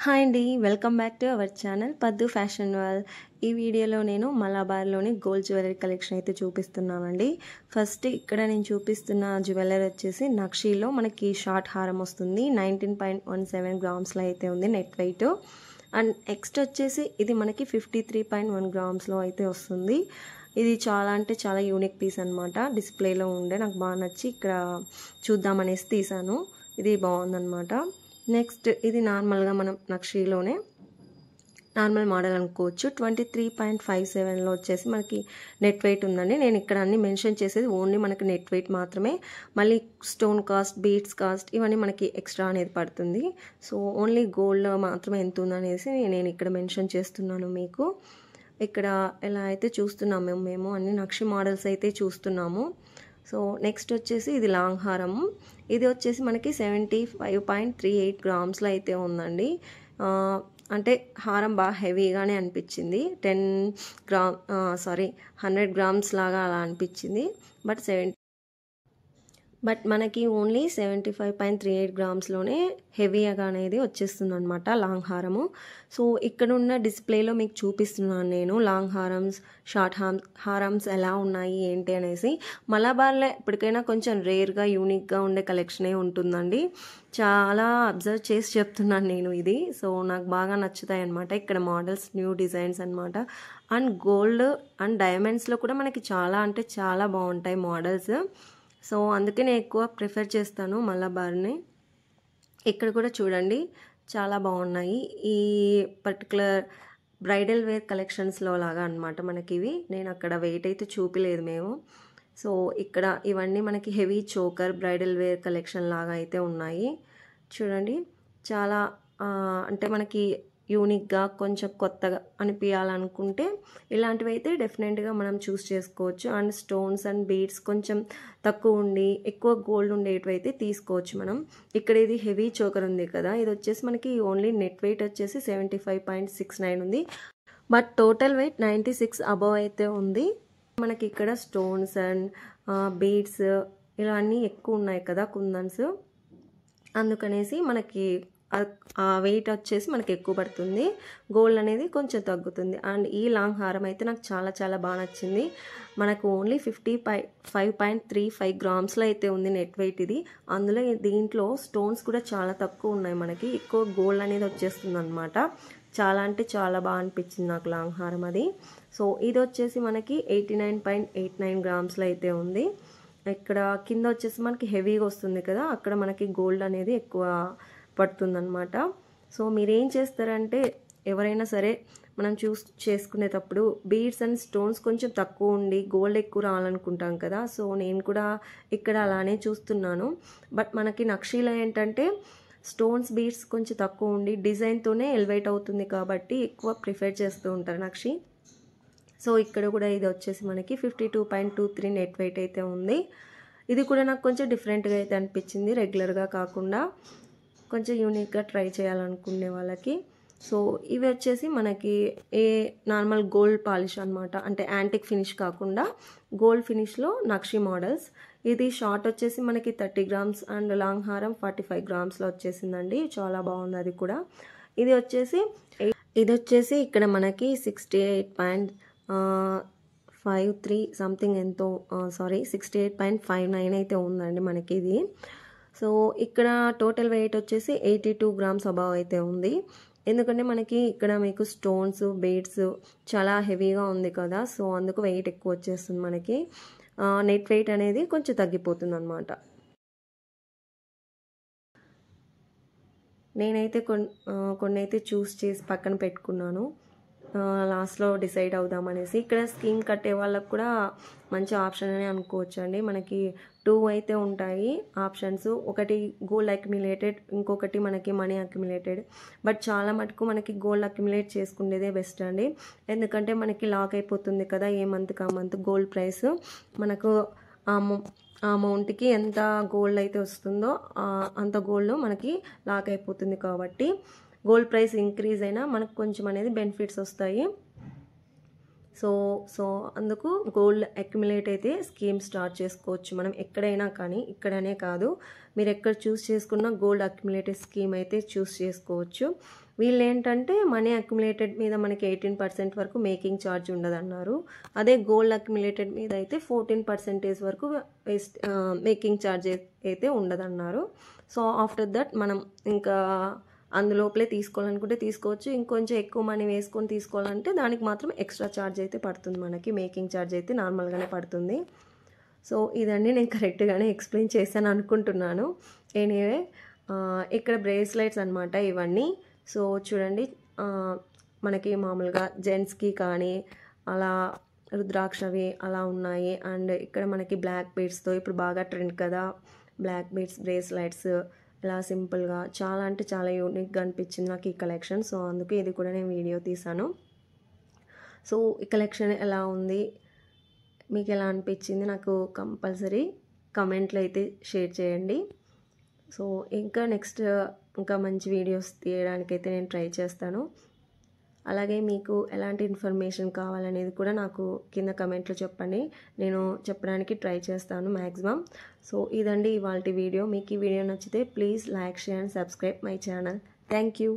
Hi అండి, welcome back to our channel పద్దు fashion world. ఈ వీడియోలో నేను మలబార్లోని గోల్డ్ జ్యువెలరీ కలెక్షన్ అయితే చూపిస్తున్నానండి. ఫస్ట్ ఇక్కడ నేను చూపిస్తున్న జ్యువెలరీ వచ్చేసి నక్షీలో మనకి షార్ట్ హారం వస్తుంది. 19.17 గ్రామ్స్లో అయితే ఉంది నెట్ వెయిట్. అండ్ నెక్స్ట్ వచ్చేసి ఇది మనకి 53.1 గ్రామ్స్లో అయితే వస్తుంది. ఇది చాలా అంటే చాలా యూనిక్ పీస్ అనమాట. డిస్ప్లేలో ఉండే నాకు బాగా నచ్చి ఇక్కడ చూద్దామనేసి తీసాను. ఇది బాగుందన్నమాట. నెక్స్ట్ ఇది నార్మల్గా మనం నక్షీలోనే నార్మల్ మోడల్ అనుకోవచ్చు. 23.57లో వచ్చేసి మనకి నెట్ వెయిట్ ఉందండి. నేను ఇక్కడ అన్ని మెన్షన్ చేసేది ఓన్లీ మనకి నెట్ వెయిట్ మాత్రమే. మళ్ళీ స్టోన్ కాస్ట్, బీడ్స్ కాస్ట్ ఇవన్నీ మనకి ఎక్స్ట్రా అనేది పడుతుంది. సో ఓన్లీ గోల్డ్ మాత్రమే ఎంత ఉందనేసి నేను ఇక్కడ మెన్షన్ చేస్తున్నాను మీకు. ఇక్కడ ఎలా అయితే చూస్తున్నాము మేము అన్ని నక్షి మోడల్స్ అయితే చూస్తున్నాము. సో నెక్స్ట్ వచ్చేసి ఇది లాంగ్ హారం. ఇది వచ్చేసి మనకి 75.38 గ్రామ్స్లో అయితే ఉందండి. అంటే హారం బాగా హెవీగానే అనిపించింది. 100 గ్రామ్స్ లాగా అలా అనిపించింది. బట్ మనకి ఓన్లీ 75.38 గ్రామ్స్లోనే హెవీగా అనేది వచ్చేస్తుంది అనమాట లాంగ్ హారము. సో ఇక్కడ ఉన్న డిస్ప్లేలో మీకు చూపిస్తున్నాను నేను లాంగ్ హారమ్స్, షార్ట్ హారమ్స్ ఎలా ఉన్నాయి ఏంటి అనేసి. మలబార్లో ఎప్పటికైనా కొంచెం రేర్గా యూనిక్గా ఉండే కలెక్షనే ఉంటుందండి. చాలా అబ్జర్వ్ చేసి చెప్తున్నాను నేను ఇది. సో నాకు బాగా నచ్చుతాయి అనమాట ఇక్కడ మోడల్స్, న్యూ డిజైన్స్ అనమాట. అండ్ గోల్డ్ అండ్ డైమండ్స్లో కూడా మనకి చాలా అంటే చాలా బాగుంటాయి మోడల్స్. సో అందుకే నేను ఎక్కువ ప్రిఫర్ చేస్తాను మలబార్ని. ఇక్కడ కూడా చూడండి చాలా బాగున్నాయి. ఈ పర్టికులర్ బ్రైడల్ వేర్ కలెక్షన్స్లో లాగా అనమాట మనకి ఇవి. నేను అక్కడ వెయిట్ అయితే చూపిలేదు మేము. సో ఇక్కడ ఇవన్నీ మనకి heavy choker bridal wear collection లాగా అయితే ఉన్నాయి. చూడండి చాలా అంటే మనకి యూనిక్గా కొంచెం కొత్తగా అనిపించాలనుకుంటే ఇలాంటివి అయితే డెఫినెట్గా మనం చూస్ చేసుకోవచ్చు. అండ్ స్టోన్స్ అండ్ బీడ్స్ కొంచెం తక్కువ ఉండి ఎక్కువ గోల్డ్ ఉండేటివి అయితే తీసుకోవచ్చు మనం. ఇక్కడ ఇది హెవీ చోకర్ ఉంది కదా, ఇది వచ్చేసి మనకి ఓన్లీ నెట్ వెయిట్ వచ్చేసి 75.69 ఉంది. బట్ టోటల్ వెయిట్ 96 అబవ్ అయితే ఉంది. మనకి ఇక్కడ స్టోన్స్ అండ్ బీడ్స్ ఇలా అన్నీ ఎక్కువ ఉన్నాయి కదా, కుందన్స్, అందుకనేసి మనకి ఆ వెయిట్ వచ్చేసి మనకి ఎక్కువ పడుతుంది. గోల్డ్ అనేది కొంచెం తగ్గుతుంది. అండ్ ఈ లాంగ్ హారం అయితే నాకు చాలా చాలా బాగా నచ్చింది. మనకు ఓన్లీ 55.35 గ్రామ్స్లో అయితే ఉంది నెట్ వెయిట్ ఇది. అందులో దీంట్లో స్టోన్స్ కూడా చాలా తక్కువ ఉన్నాయి. మనకి ఎక్కువ గోల్డ్ అనేది వచ్చేస్తుంది అనమాట. చాలా అంటే చాలా బాగా అనిపించింది నాకు లాంగ్ హారం అది. సో ఇది వచ్చేసి మనకి 89.89 గ్రామ్స్లో అయితే ఉంది. ఇక్కడ కింద వచ్చేసి మనకి హెవీగా వస్తుంది కదా, అక్కడ మనకి గోల్డ్ అనేది ఎక్కువ పడుతుందన్నమాట. సో మీరేం చేస్తారంటే ఎవరైనా సరే మనం చూస్ చేసుకునేటప్పుడు బీడ్స్ అండ్ స్టోన్స్ కొంచెం తక్కువ ఉండి గోల్డ్ ఎక్కువ రావాలనుకుంటాం కదా. సో నేను కూడా ఇక్కడ అలానే చూస్తున్నాను. బట్ మనకి నక్షీలో ఏంటంటే స్టోన్స్, బీడ్స్ కొంచెం తక్కువ ఉండి డిజైన్తోనే ఎలివేట్ అవుతుంది కాబట్టి ఎక్కువ ప్రిఫర్ చేస్తూ ఉంటారు నక్షి. సో ఇక్కడ కూడా ఇది వచ్చేసి మనకి 52.23 నెట్ వెయిట్ అయితే ఉంది. ఇది కూడా నాకు కొంచెం డిఫరెంట్గా అయితే అనిపించింది, రెగ్యులర్గా కాకుండా కొంచెం యూనిక్గా ట్రై చేయాలనుకునే వాళ్ళకి. సో ఇవి వచ్చేసి మనకి నార్మల్ గోల్డ్ పాలిష్ అనమాట. అంటే యాంటిక్ ఫినిష్ కాకుండా గోల్డ్ ఫినిష్లో నక్షి మోడల్స్. ఇది షార్ట్ వచ్చేసి మనకి 30 గ్రామ్స్ అండ్ లాంగ్ హారం 45 గ్రామ్స్లో వచ్చేసిందండి. చాలా బాగుంది అది కూడా. ఇది వచ్చేసి ఇక్కడ మనకి 68.53 సంథింగ్ ఎంతో 68.59 అయితే ఉందండి మనకి ఇది. సో ఇక్కడ టోటల్ వెయిట్ వచ్చేసి 82 గ్రామ్స్ అబవ్ అయితే ఉంది. ఎందుకంటే మనకి ఇక్కడ మీకు స్టోన్స్, బీడ్స్ చాలా హెవీగా ఉంది కదా, సో అందుకు వెయిట్ ఎక్కువ వచ్చేస్తుంది మనకి. నెట్ వెయిట్ అనేది కొంచెం తగ్గిపోతుంది అనమాట. నేనైతే కొన్ని అయితే చూస్ చేసి పక్కన పెట్టుకున్నాను, లాస్ట్లో డిసైడ్ అవుదామనేసి. ఇక్కడ స్కీమ్ కట్టే వాళ్ళకు కూడా మంచి ఆప్షన్ అని అనుకోవచ్చు అండి. మనకి 2 అయితే ఉంటాయి ఆప్షన్స్. ఒకటి గోల్డ్ అక్యుములేటెడ్, ఇంకొకటి మనకి మనీ అక్యుములేటెడ్. బట్ చాలా మటుకు మనకి గోల్డ్ అక్యుములేట్ చేసుకునేదే బెస్ట్ అండి. ఎందుకంటే మనకి లాక్ అయిపోతుంది కదా, ఏ మంత్కి ఆ మంత్ గోల్డ్ ప్రైస్ మనకు ఆ అమౌంట్కి ఎంత గోల్డ్ అయితే వస్తుందో అంత గోల్డ్ మనకి లాక్ అయిపోతుంది. కాబట్టి గోల్డ్ ప్రైస్ ఇంక్రీజ్ అయినా మనకు కొంచెం అనేది బెనిఫిట్స్ వస్తాయి. సో అందుకు గోల్డ్ అక్యుములేట్ అయితే స్కీమ్ స్టార్ట్ చేసుకోవచ్చు మనం ఎక్కడైనా కానీ, ఇక్కడనే కాదు, మీరు ఎక్కడ చూస్ చేసుకున్న గోల్డ్ అక్యుములేటెడ్ స్కీమ్ అయితే చూస్ చేసుకోవచ్చు. వీళ్ళు ఏంటంటే మనీ అక్యుములేటెడ్ మీద మనకి 18% వరకు మేకింగ్ ఛార్జ్ ఉండదన్నారు. అదే గోల్డ్ అక్యుములేటెడ్ మీద అయితే 14% వరకు మేకింగ్ ఛార్జ్ అయితే ఉండదన్నారు. సో ఆఫ్టర్ దట్ మనం ఇంకా అందులోపలే తీసుకోవాలనుకుంటే తీసుకోవచ్చు. ఇంకొంచెం ఎక్కువ మనీ వేసుకొని తీసుకోవాలంటే దానికి మాత్రం ఎక్స్ట్రా ఛార్జ్ అయితే పడుతుంది. మనకి మేకింగ్ ఛార్జ్ అయితే నార్మల్గానే పడుతుంది. సో ఇదండి నేను కరెక్ట్గానే ఎక్స్ప్లెయిన్ చేశాను అనుకుంటున్నాను. ఎనీవే ఇక్కడ బ్రేస్లెట్స్ అనమాట ఇవన్నీ. సో చూడండి, మనకి మామూలుగా జెంట్స్కి కానీ అలా రుద్రాక్షవి అలా ఉన్నాయి. అండ్ ఇక్కడ మనకి బ్లాక్ బీడ్స్తో ఇప్పుడు బాగా ట్రెండ్ కదా, బ్లాక్ బీడ్స్ బ్రేస్లెట్స్ ఇలా సింపుల్గా చాలా అంటే చాలా యూనిక్గా అనిపించింది నాకు ఈ కలెక్షన్. సో అందుకే ఇది కూడా నేను వీడియో తీసాను. సో ఈ కలెక్షన్ ఎలా ఉంది, మీకు ఎలా అనిపించింది నాకు కంపల్సరీ కమెంట్లో అయితే షేర్ చేయండి. సో ఇంకా నెక్స్ట్ ఇంకా మంచి వీడియోస్ తీయడానికైతే నేను ట్రై చేస్తాను. అలాగే మీకు ఎలాంటి ఇన్ఫర్మేషన్ కావాలనేది కూడా నాకు కింద కమెంట్లో చెప్పండి, నేను చెప్పడానికి ట్రై చేస్తాను మ్యాక్సిమం. సో ఇదండి ఇవాల్టి వీడియో. మీకు ఈ వీడియో నచ్చితే please like, share and subscribe my channel. Thank you.